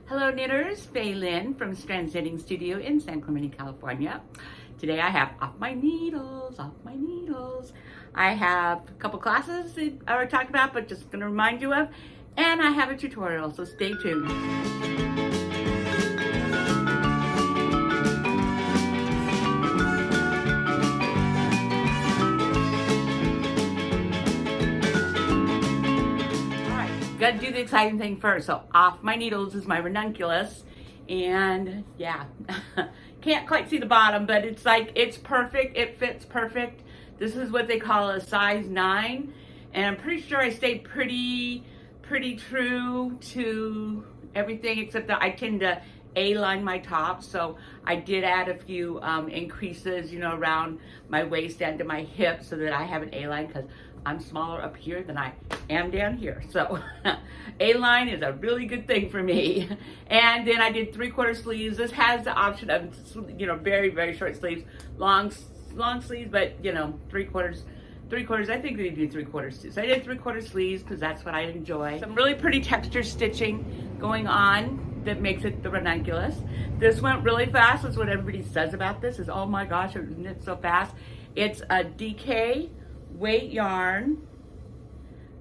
Hello knitters, Faye Lynn from Strands Knitting Studio in San Clemente, California. Today I have off my needles. I have a couple classes that I already talked about, but just gonna remind you of, and I have a tutorial, so stay tuned. Gotta do the exciting thing first. So off my needles is my Ranunclulus, and yeah, can't quite see the bottom, but it's like, it's perfect. It fits perfect. This is what they call a size 9, and I'm pretty sure I stayed pretty true to everything except that I tend to A-line my top, so I did add a few increases, you know, around my waist and to my hips so that I have an A-line, because I'm smaller up here than I am down here. So A-line is a really good thing for me. And then I did 3/4 sleeves. This has the option of, you know, very short sleeves, long sleeves, but you know, 3/4. I think they do 3/4 too. So I did 3/4 sleeves because that's what I enjoy. Some really pretty texture stitching going on that makes it the Ranunclulus. This went really fast. That's what everybody says about this, is oh my gosh, it knit so fast. It's a DK weight yarn.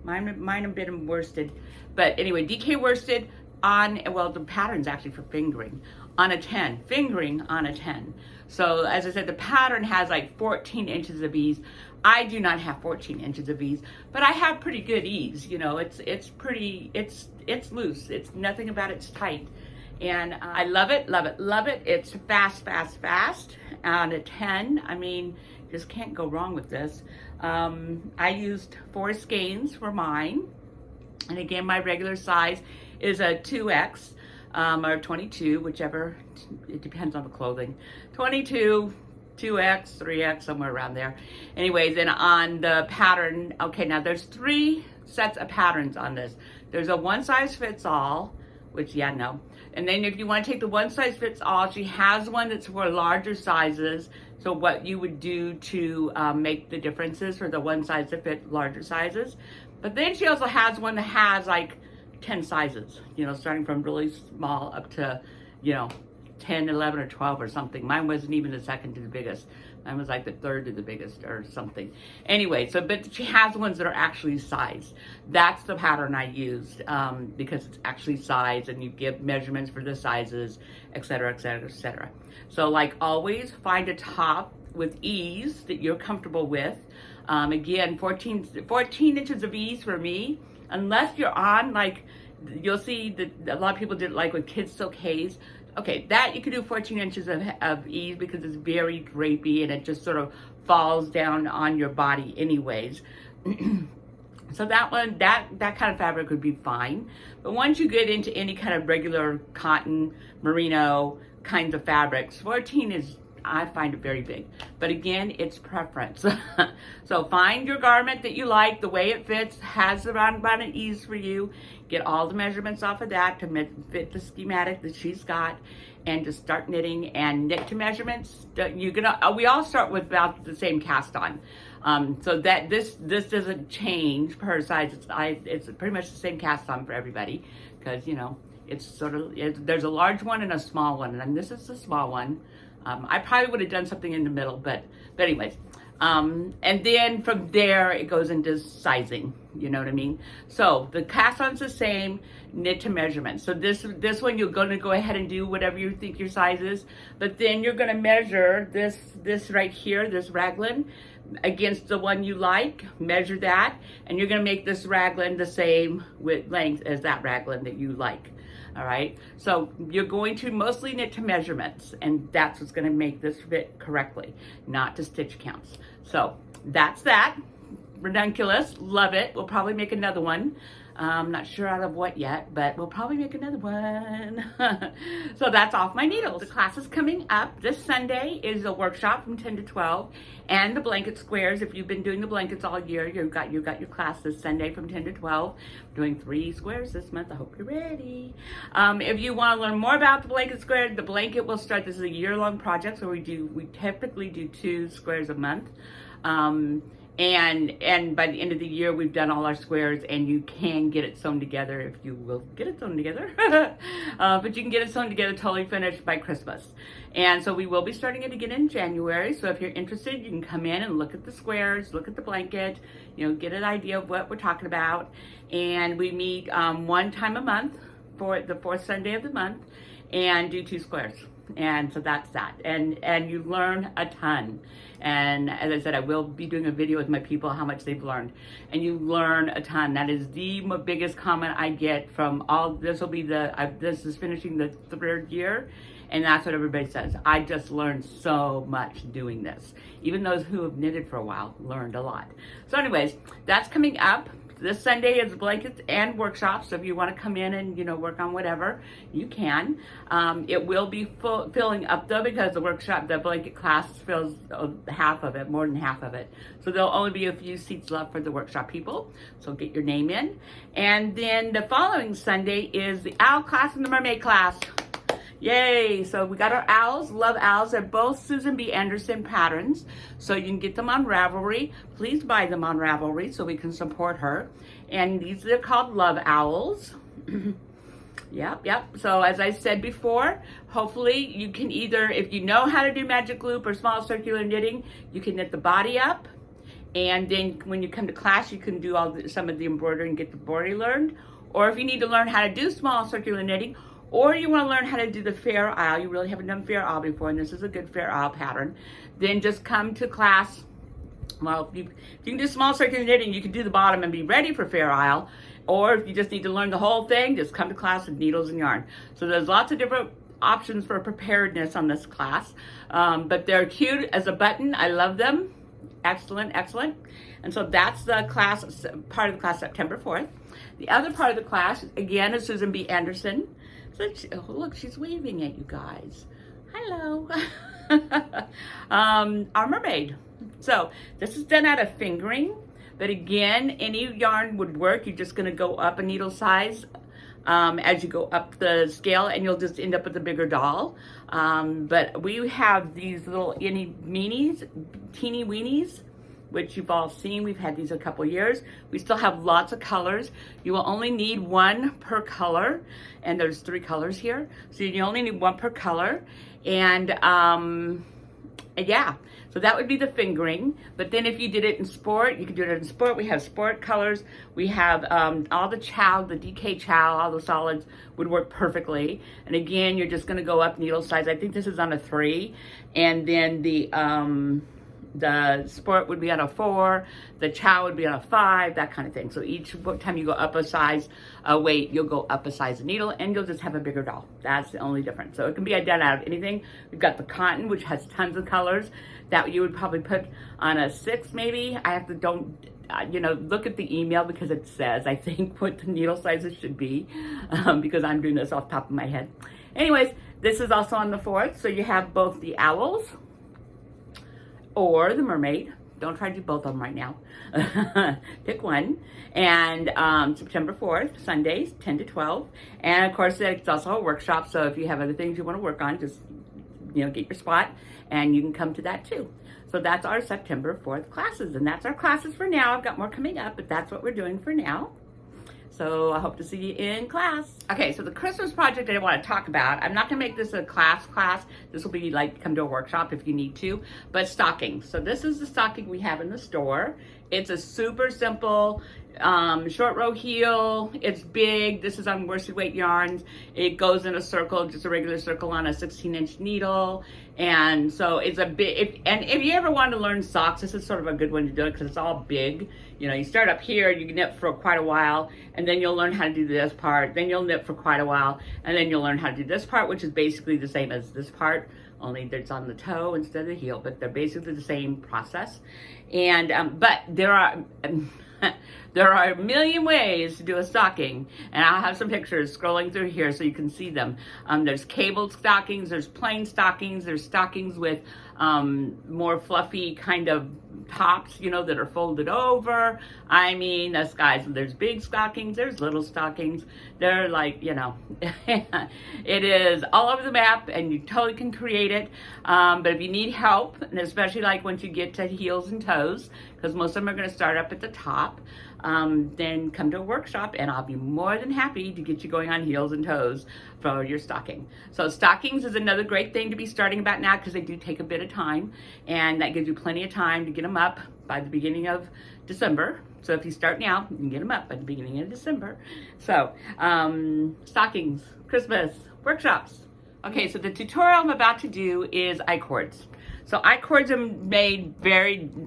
Mine a bit worsted, but anyway, DK worsted on, well, the pattern's actually for fingering on a 10, fingering on a 10. So as I said, the pattern has like 14 inches of ease. I do not have 14 inches of ease, but I have pretty good ease. You know, it's loose. It's nothing about it's tight. And I love it. It's fast on a 10. I mean, just can't go wrong with this. I used 4 skeins for mine. And again, my regular size is a 2X or 22, whichever, it depends on the clothing. 22, 2X, 3X, somewhere around there. Anyways, and on the pattern, okay, now there's 3 sets of patterns on this. There's a one size fits all, which, yeah, no. And then if you want to take the one size fits all, she has one that's for larger sizes. So what you would do to make the differences for the one size to fit larger sizes. But then she also has one that has like 10 sizes, you know, starting from really small up to, you know, 10, 11, or 12 or something. Mine wasn't even the second to the biggest. Mine was like the third to the biggest or something. Anyway, so, but she has ones that are actually sized. That's the pattern I used because it's actually sized, and you give measurements for the sizes, etc. So like always, find a top with ease that you're comfortable with. Again, 14 inches of ease for me, unless you're on, like, you'll see that a lot of people did like with kids silk haze. Okay, that you could do 14 inches of ease because it's very drapey and it just sort of falls down on your body anyways. So that one, that kind of fabric would be fine. But once you get into any kind of regular cotton, merino kinds of fabrics, 14 is, I find it very big. But again, it's preference. So find your garment that you like, the way it fits, has the roundabout and ease for you. Get all the measurements off of that to fit the schematic that she's got, and just start knitting and knit to measurements. We all start with about the same cast on. So that this doesn't change per size. It's pretty much the same cast on for everybody, because, you know, it's sort of, there's a large one and a small one, and this is the small one. I probably would have done something in the middle, but anyways. And then from there, it goes into sizing, you know what I mean? So the cast on's the same, knit to measurement. So this one, you're gonna go ahead and do whatever you think your size is, but then you're gonna measure this right here, this raglan, against the one you like, measure that, and you're gonna make this raglan the same with length as that raglan that you like. All right, so you're going to mostly knit to measurements, and that's what's going to make this fit correctly, not to stitch counts. So that's that. Ranunclulus, love it. We'll probably make another one. I'm not sure out of what yet, but we'll probably make another one. So that's off my needles. The class is coming up. This Sunday is a workshop from 10 to 12, and the blanket squares. If you've been doing the blankets all year, you've got your class this Sunday from 10 to 12. We're doing 3 squares this month. I hope you're ready. If you want to learn more about the blanket square, the blanket will start. This is a year-long project, so we typically do 2 squares a month. And by the end of the year, we've done all our squares, and you can get it sewn together if you will get it sewn together. But you can get it sewn together totally finished by Christmas. And so we will be starting it again in January. So if you're interested, you can come in and look at the squares, look at the blanket, you know, get an idea of what we're talking about. And we meet one time a month for the fourth Sunday of the month and do 2 squares. And so that's that. And you learn a ton. And as I said, I will be doing a video with my people how much they've learned. And you learn a ton. That is the biggest comment I get from all, this will be this is finishing the 3rd year. And that's what everybody says. I just learned so much doing this. Even those who have knitted for a while learned a lot. So anyways, that's coming up. This Sunday is blankets and workshops. So if you want to come in and, you know, work on whatever, you can. It will be filling up though, because the blanket class fills half of it, more than half of it. So there'll only be a few seats left for the workshop people. So get your name in. And then the following Sunday is the owl class and the mermaid class. Yay! So we got our owls, love owls. They're both Susan B. Anderson patterns. So you can get them on Ravelry. Please buy them on Ravelry so we can support her. And these are called love owls. Yep. So as I said before, hopefully you can either, if you know how to do magic loop or small circular knitting, you can knit the body up. And then when you come to class, you can do some of the embroidery and get the embroidery learned. Or if you need to learn how to do small circular knitting, or you want to learn how to do the fair isle, you really haven't done fair isle before, and this is a good fair isle pattern, then just come to class. Well, if you can do small circular knitting, you can do the bottom and be ready for fair isle. Or if you just need to learn the whole thing, just come to class with needles and yarn. So there's lots of different options for preparedness on this class. But they're cute as a button. I love them. Excellent. And so that's the class, part of the class, September 4th. The other part of the class, again, is Susan B. Anderson. So look, she's waving at you guys. Hello. Our mermaid. So this is done out of fingering, but again, any yarn would work. You're just going to go up a needle size as you go up the scale, and you'll just end up with a bigger doll. But we have these little teeny weenies, which you've all seen. We've had these a couple years. We still have lots of colors. You will only need 1 per color, and there's 3 colors here. So you only need 1 per color. And yeah, so that would be the fingering. But then if you did it in sport, you can do it in sport. We have sport colors. We have all the chow, the DK chow, all the solids would work perfectly. And again, you're just gonna go up needle size. I think this is on a 3. And then the sport would be on a 4, the chow would be on a 5, that kind of thing. So each time you go up a size weight, you'll go up a size of needle, and you'll just have a bigger doll. That's the only difference. So it can be done out of anything. We've got the cotton, which has tons of colors that you would probably put on a 6 maybe. I have to look at the email, because it says, I think, what the needle sizes should be, because I'm doing this off the top of my head. Anyways, this is also on the 4th. So you have both the owls or the mermaid. Don't try to do both of them right now. Pick one. And September 4th, Sundays, 10 to 12. And of course, it's also a workshop. So if you have other things you want to work on, just, get your spot, and you can come to that too. So that's our September 4th classes. And that's our classes for now. I've got more coming up, but that's what we're doing for now. So I hope to see you in class. Okay, so the Christmas project I want to talk about, I'm not going to make this a class. This will be like come to a workshop if you need to, but stockings. So this is the stocking we have in the store. It's a super simple short row heel. It's big. This is on worsted weight yarns. It goes in a circle, just a regular circle on a 16-inch needle. And so it's a big, if you ever want to learn socks, this is sort of a good one to do it, because it's all big. You start up here, you can knit for quite a while, and then you'll learn how to do this part, then you'll knit for quite a while, and then you'll learn how to do this part, which is basically the same as this part, only it's on the toe instead of the heel, but they're basically the same process. And but there are a million ways to do a stocking, and I'll have some pictures scrolling through here so you can see them. There's cabled stockings, there's plain stockings, there's stockings with more fluffy kind of tops, you know, that are folded over. I mean, us guys, there's big stockings, there's little stockings. They're like, you know, it is all over the map, and you totally can create it. But if you need help, and especially like once you get to heels and toes, because most of them are going to start up at the top, then come to a workshop, and I'll be more than happy to get you going on heels and toes for your stocking. So stockings is another great thing to be starting about now, because they do take a bit of time, and that gives you plenty of time to get them up by the beginning of December. So if you start now, you can get them up by the beginning of December. So stockings, Christmas, workshops. Okay, so the tutorial I'm about to do is I-cords. So I-cords are made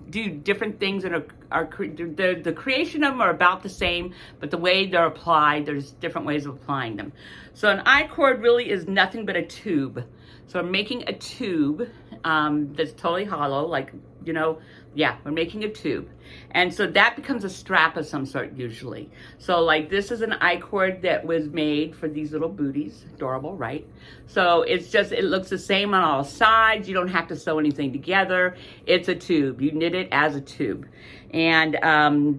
do different things, and the creation of them are about the same, but the way they're applied, there's different ways of applying them. So an I-cord really is nothing but a tube. So I'm making a tube that's totally hollow, like, you know, yeah, we're making a tube. And so that becomes a strap of some sort usually. So like this is an I-cord that was made for these little booties. Adorable, right? So it's just, it looks the same on all sides. You don't have to sew anything together. It's a tube. You knit it as a tube. And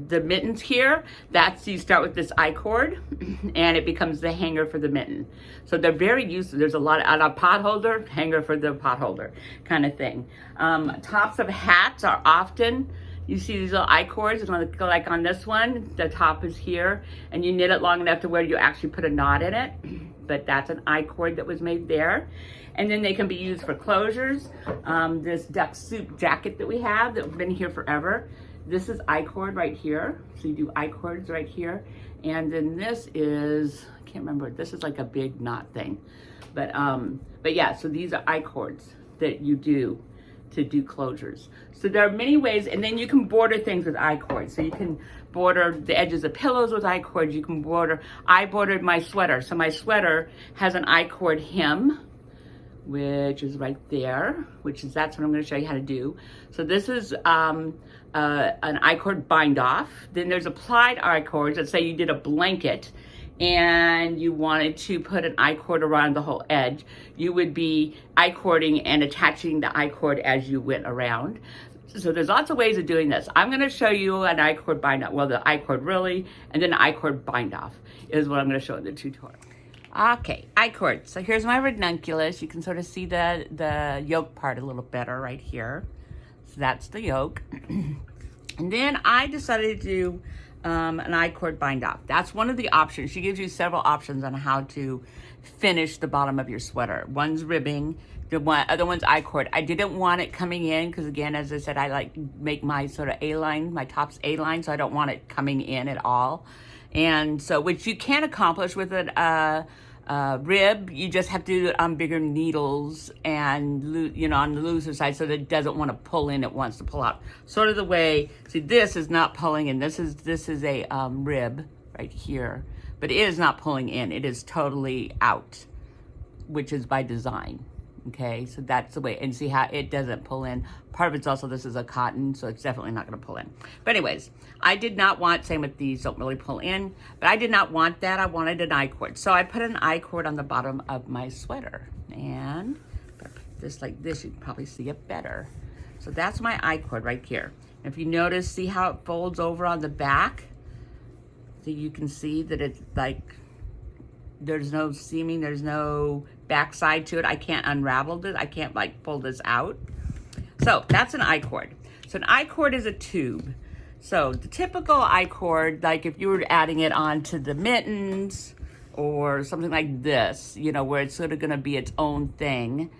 the mittens here, you start with this I-cord, and it becomes the hanger for the mitten. So they're very useful. There's a lot of, on a pot holder, hanger for the pot holder kind of thing. Tops of hats are often, you see these little I-cords, like on this one, the top is here, and you knit it long enough to where you actually put a knot in it. But that's an I-cord that was made there. And then they can be used for closures. This duck soup jacket that we have that's been here forever, this is I-cord right here. So you do I-cords right here. And then this is, I can't remember, this is like a big knot thing. But yeah, so these are I-cords that you do to do closures. So there are many ways, and then you can border things with I-cords. So you can border the edges of pillows with I-cords. You can border, I bordered my sweater. So my sweater has an I-cord hem, which is right there, that's what I'm going to show you how to do. So this is an I-cord bind off. Then there's applied I-cords. Let's say you did a blanket and you wanted to put an I-cord around the whole edge. You would be I-cording and attaching the I-cord as you went around. So there's lots of ways of doing this. I'm going to show you an I-cord bind off, well, the I-cord really, and then I-cord bind off is what I'm going to show in the tutorial. Okay, I-cord. So here's my ranunculus. You can sort of see the yoke part a little better right here. So that's the yoke. And then I decided to do an I-cord bind off. That's one of the options. She gives you several options on how to finish the bottom of your sweater. One's ribbing, the other one's I-cord. I didn't want it coming in because, again, as I said, I like make my sort of A-line, my tops A-line, so I don't want it coming in at all. And so, which you can accomplish with a rib, you just have to do it on bigger needles and, you know, on the looser side so that it doesn't want to pull in, it wants to pull out. Sort of the way, see, this is not pulling in. This is a rib right here, but it is not pulling in. It is totally out, which is by design. Okay, so that's the way, and see how it doesn't pull in. Part of it's also, this is a cotton, so it's definitely not gonna pull in. But anyways, I did not want, same with these, don't really pull in, but I did not want that. I wanted an I-cord. So I put an I-cord on the bottom of my sweater. And if I put this like this, you can probably see it better. So that's my I-cord right here. And if you notice, see how it folds over on the back? So you can see that it's like, there's no seaming, there's no backside to it. I can't unravel this. I can't like pull this out. So that's an I-cord. So an I-cord is a tube. So the typical I-cord, like if you were adding it onto the mittens or something like this, you know, where it's sort of gonna be its own thing.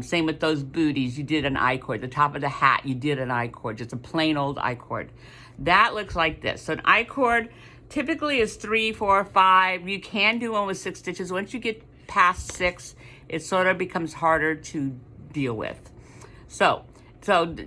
Same with those booties, you did an I-cord. The top of the hat, you did an I-cord, just a plain old I-cord. That looks like this. So an I-cord typically is 3, 4, 5. You can do one with 6 stitches. Once you get past 6, it sort of becomes harder to deal with. So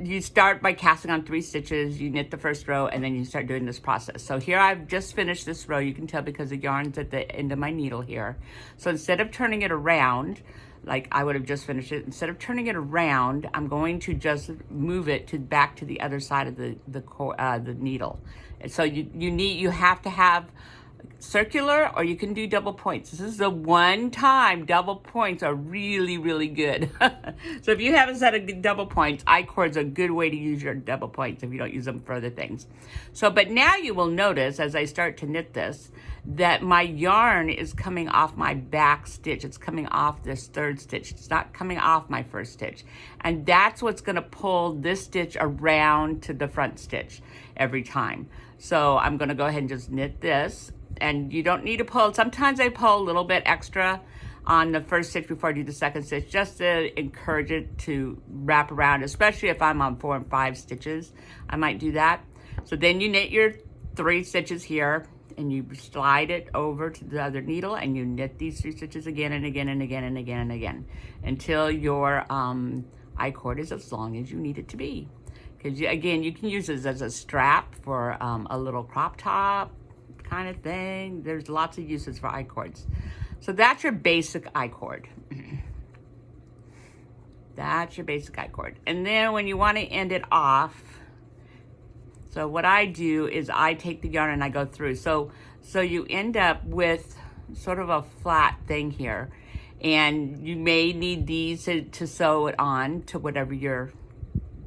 you start by casting on 3 stitches, you knit the first row, and then you start doing this process. So here I've just finished this row. You can tell because the yarn's at the end of my needle here. So instead of turning it around, like I would have just finished it, instead of turning it around, I'm going to just move it back to the other side of the needle. And so you have to have circular, or you can do double points. This is the one time double points are really, really good. So if you have a set of double points, I-cord's a good way to use your double points if you don't use them for other things. So, but now you will notice as I start to knit this, that my yarn is coming off my back stitch. It's coming off this third stitch. It's not coming off my first stitch. And that's what's gonna pull this stitch around to the front stitch every time. So I'm gonna go ahead and just knit this. And you don't need to pull. Sometimes I pull a little bit extra on the first stitch before I do the second stitch, just to encourage it to wrap around, especially if I'm on 4 and 5 stitches. I might do that. So then you knit your 3 stitches here, and you slide it over to the other needle, and you knit these 3 stitches again and again and again and again and again until your I-cord is as long as you need it to be. Because again, you can use this as a strap for a little crop top kind of thing. There's lots of uses for I-cords. So that's your basic I-cord. That's your basic I-cord. And then when you want to end it off, so what I do is I take the yarn and I go through. So you end up with sort of a flat thing here. And you may need these to sew it on to whatever you're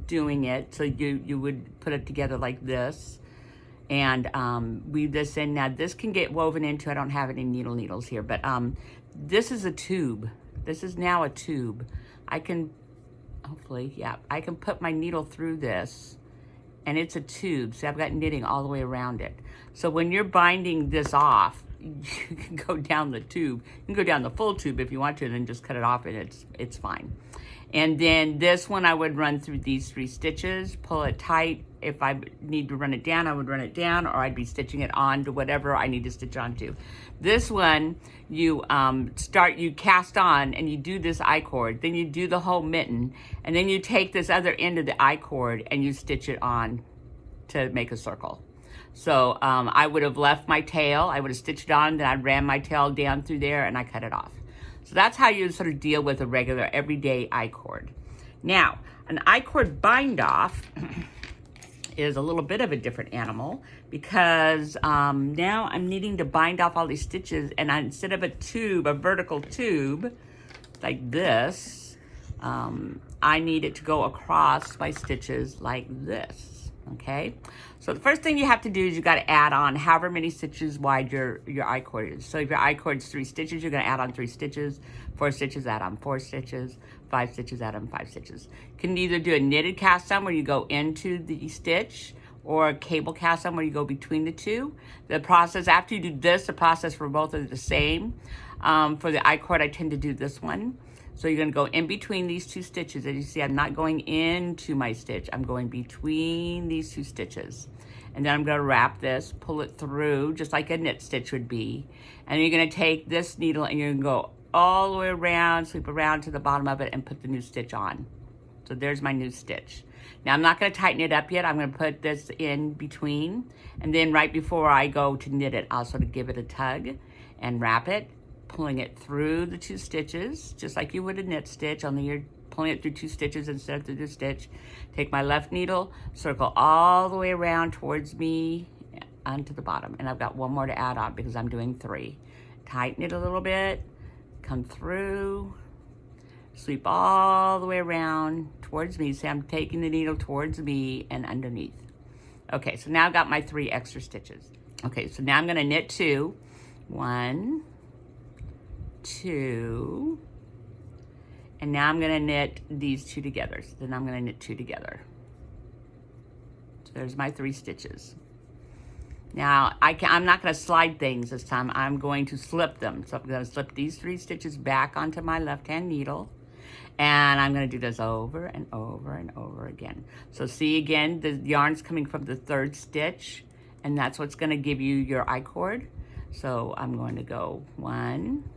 doing it. So you would put it together like this and weave this in. Now this can get woven into, I don't have any needles here, but this is a tube. This is now a tube. I can, hopefully, yeah, I can put my needle through this and it's a tube. So I've got knitting all the way around it. So when you're binding this off, you can go down the tube. You can go down the full tube if you want to, and then just cut it off and it's fine. And then this one I would run through these 3 stitches, pull it tight. If I need to run it down, I would run it down, or I'd be stitching it on to whatever I need to stitch onto. This one, you cast on and you do this I-cord, then you do the whole mitten, and then you take this other end of the I-cord and you stitch it on to make a circle. So I would have left my tail, I would have stitched it on, then I ran my tail down through there and I cut it off. So that's how you sort of deal with a regular everyday I-cord. Now, an I-cord bind off is a little bit of a different animal because now I'm needing to bind off all these stitches, and instead of a tube, a vertical tube like this, I need it to go across my stitches like this, okay? So the first thing you have to do is you got to add on however many stitches wide your I-cord is. So if your I-cord is 3 stitches, you're going to add on 3 stitches, 4 stitches, add on 4 stitches, 5 stitches, add on 5 stitches. You can either do a knitted cast on where you go into the stitch, or a cable cast on where you go between the two. The process, after you do this, the process for both are the same. For the I-cord, I tend to do this one. So you're gonna go in between these 2 stitches. As you see, I'm not going into my stitch. I'm going between these 2 stitches. And then I'm gonna wrap this, pull it through, just like a knit stitch would be. And you're gonna take this needle and you're gonna go all the way around, sweep around to the bottom of it and put the new stitch on. So there's my new stitch. Now I'm not gonna tighten it up yet. I'm gonna put this in between. And then right before I go to knit it, I'll sort of give it a tug and wrap it, pulling it through the 2 stitches, just like you would a knit stitch, only you're pulling it through 2 stitches instead of through the stitch. Take my left needle, circle all the way around towards me onto the bottom. And I've got one more to add on because I'm doing 3. Tighten it a little bit, come through, sweep all the way around towards me. See, I'm taking the needle towards me and underneath. Okay, so now I've got my 3 extra stitches. Okay, so now I'm gonna knit 2. 1, 2, and now I'm gonna knit these 2 together. So then I'm gonna knit 2 together. So there's my 3 stitches. Now I'm not gonna slide things this time. I'm going to slip them. So I'm gonna slip these 3 stitches back onto my left-hand needle, and I'm gonna do this over and over and over again. So see again, the yarn's coming from the 3rd stitch, and that's what's gonna give you your I-cord. So I'm going to go 1,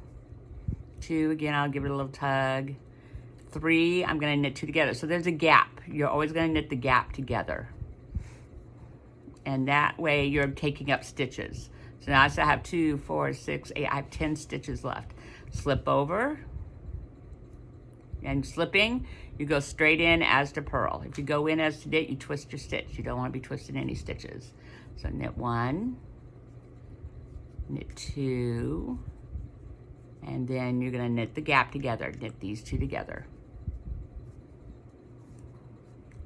2, again, I'll give it a little tug. 3, I'm gonna knit 2 together. So there's a gap. You're always gonna knit the gap together. And that way you're taking up stitches. So now I still have 2, 4, 6, 8, I have 10 stitches left. Slip over, and slipping, you go straight in as to purl. If you go in as to knit, you twist your stitch. You don't wanna be twisting any stitches. So knit 1, knit 2, and then you're gonna knit the gap together, knit these 2 together.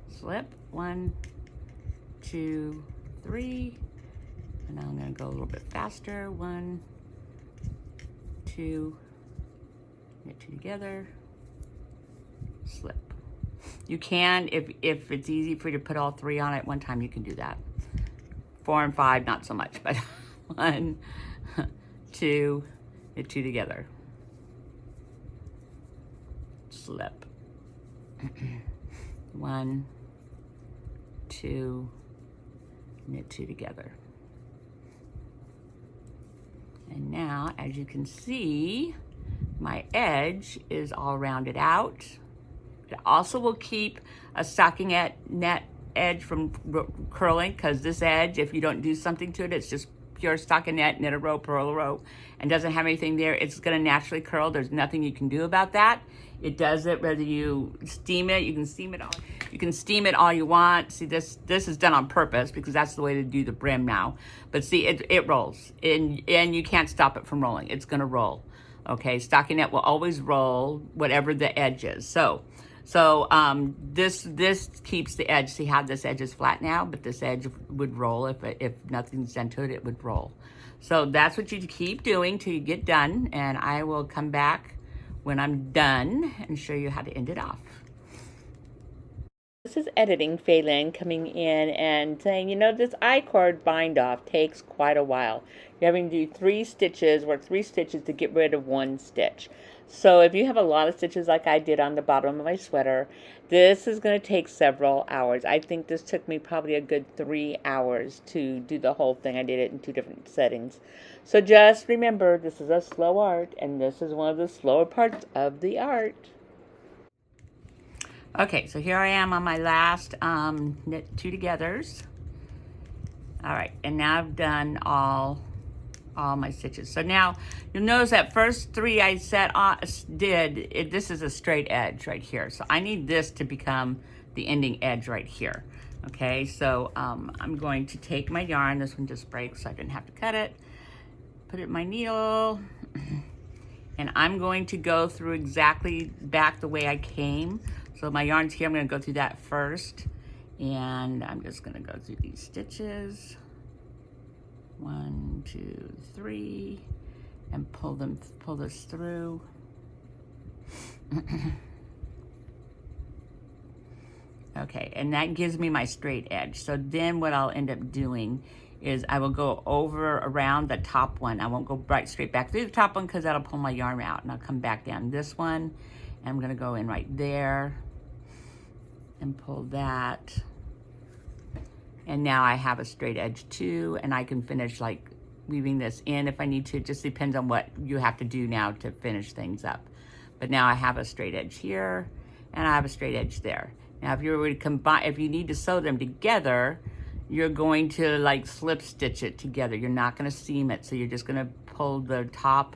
Slip, 1, 2, 3, and now I'm gonna go a little bit faster, 1, 2, knit 2 together, slip. You can, if it's easy for you to put all 3 on at one time, you can do that. 4 and 5, not so much, but 1, 2, knit 2 together, slip. 1, 2, knit 2 together. And now, as you can see, my edge is all rounded out. It also will keep a stocking net edge from curling, because this edge, if you don't do something to it, it's just pure stockinette, knit a row, purl a row, and doesn't have anything there. It's gonna naturally curl. There's nothing you can do about that. It does it whether you steam it, you can steam it all. You can steam it all you want. See, this is done on purpose because that's the way to do the brim now. But see, it rolls, and you can't stop it from rolling. It's gonna roll. Okay, stockinette will always roll whatever the edge is. So this keeps the edge. See how this edge is flat now, but this edge would roll if nothing's done to it. It would roll. So that's what you keep doing till you get done, and I will come back when I'm done and show you how to end it off. This is editing Phelan coming in and saying, you know, this I-cord bind off takes quite a while. You're having to do 3 stitches, work 3 stitches to get rid of 1 stitch. So if you have a lot of stitches like I did on the bottom of my sweater, this is going to take several hours. I think this took me probably a good 3 hours to do the whole thing. I did it in 2 different settings. So just remember, this is a slow art, and this is one of the slower parts of the art. Okay, so here I am on my last knit 2 togethers. All right, and now I've done all my stitches. So now you'll notice that first 3 I did, this is a straight edge right here. So I need this to become the ending edge right here. Okay, so I'm going to take my yarn. This one just breaks, so I didn't have to cut it. Put it in my needle. And I'm going to go through exactly back the way I came. So my yarn's here, I'm gonna go through that first. And I'm just gonna go through these stitches. 1, 2, 3, and pull this through. Okay, and that gives me my straight edge. So then what I'll end up doing is I will go over around the top one. I won't go right straight back through the top one because that'll pull my yarn out, and I'll come back down this one, and I'm gonna go in right there and pull that. And now I have a straight edge too, and I can finish like weaving this in if I need to. It just depends on what you have to do now to finish things up. But now I have a straight edge here, and I have a straight edge there. Now if you were to combine, if you need to sew them together, you're going to like slip stitch it together. You're not gonna seam it. So you're just gonna pull the top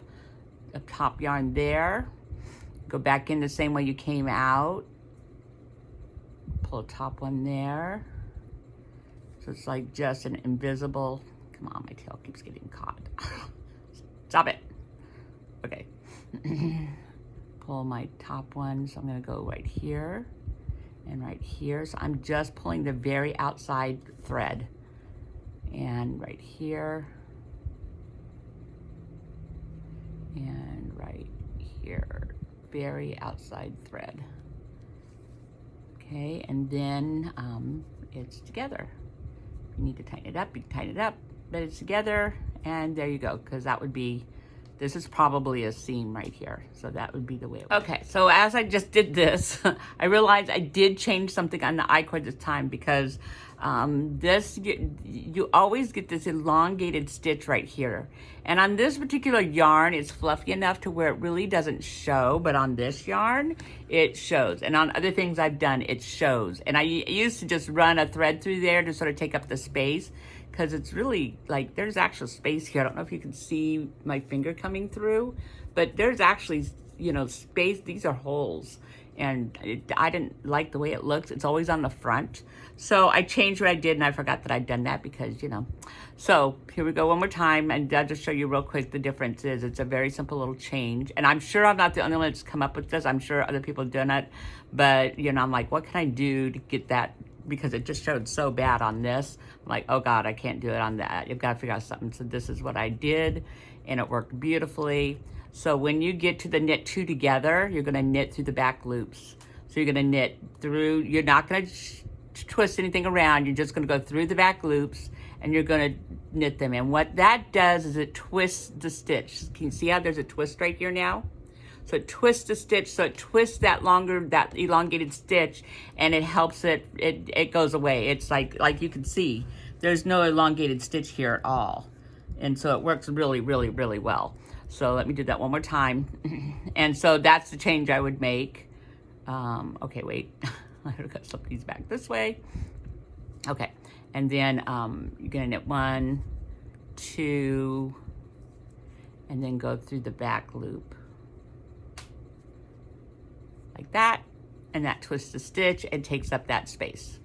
yarn there, go back in the same way you came out, pull a top one there. So it's like just an invisible, come on, my tail keeps getting caught. Stop it. Okay. Pull my top one, so I'm gonna go right here and right here. So I'm just pulling the very outside thread. And right here. And right here. Very outside thread. Okay, and then it's together. If you need to tighten it up, you can tighten it up, but it's together, and there you go, because that would be, this is probably a seam right here, so that would be the way it would. Okay, so as I just did this, I realized I did change something on the I-cord this time, because you always get this elongated stitch right here. And on this particular yarn, it's fluffy enough to where it really doesn't show, but on this yarn, it shows. And on other things I've done, it shows. And I used to just run a thread through there to sort of take up the space, because it's really like, there's actual space here. I don't know if you can see my finger coming through, but there's actually, you know, space. These are holes. and I didn't like the way it looks. It's always on the front. So I changed what I did, and I forgot that I'd done that because, you know. So here we go one more time, and I'll just show you real quick the difference is. It's a very simple little change. And I'm sure I'm not the only one that's come up with this. I'm sure other people have done it. But, you know, I'm like, what can I do to get that? Because it just showed so bad on this. I'm like, oh God, I can't do it on that. You've got to figure out something. So this is what I did, and it worked beautifully. So when you get to the knit 2 together, you're gonna knit through the back loops. So you're gonna knit through, you're not gonna twist anything around, you're just gonna go through the back loops, and you're gonna knit them. And what that does is it twists the stitch. Can you see how there's a twist right here now? So it twists the stitch, so it twists that that elongated stitch, and it helps it goes away. It's like you can see, there's no elongated stitch here at all. And so it works really, really, really well. So let me do that one more time. And so that's the change I would make. Okay, wait, I gotta cut some of these back this way. Okay, and then you're gonna knit 1, 2, and then go through the back loop. Like that, and that twists the stitch and takes up that space.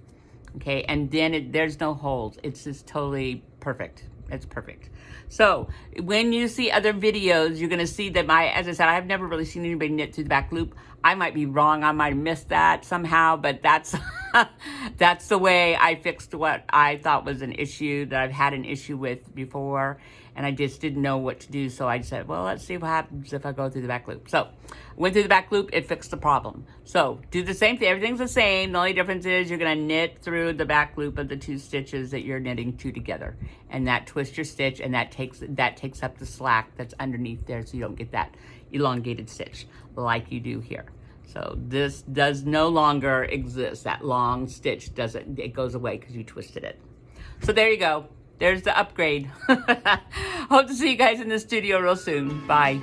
Okay, and then there's no holes. It's just totally perfect. It's perfect. So when you see other videos, you're gonna see that as I said, I've never really seen anybody knit through the back loop. I might be wrong, I might have missed that somehow, but that's that's the way I fixed what I thought was an issue that I've had an issue with before, and I just didn't know what to do. So I said, well, let's see what happens if I go through the back loop. So went through the back loop, it fixed the problem. So do the same thing, everything's the same. The only difference is you're gonna knit through the back loop of the 2 stitches that you're knitting 2 together, and that twists your stitch, and that takes up the slack that's underneath there, so you don't get that elongated stitch like you do here. So this does no longer exist. That long stitch it goes away because you twisted it. So there you go. There's the upgrade. Hope to see you guys in the studio real soon. Bye.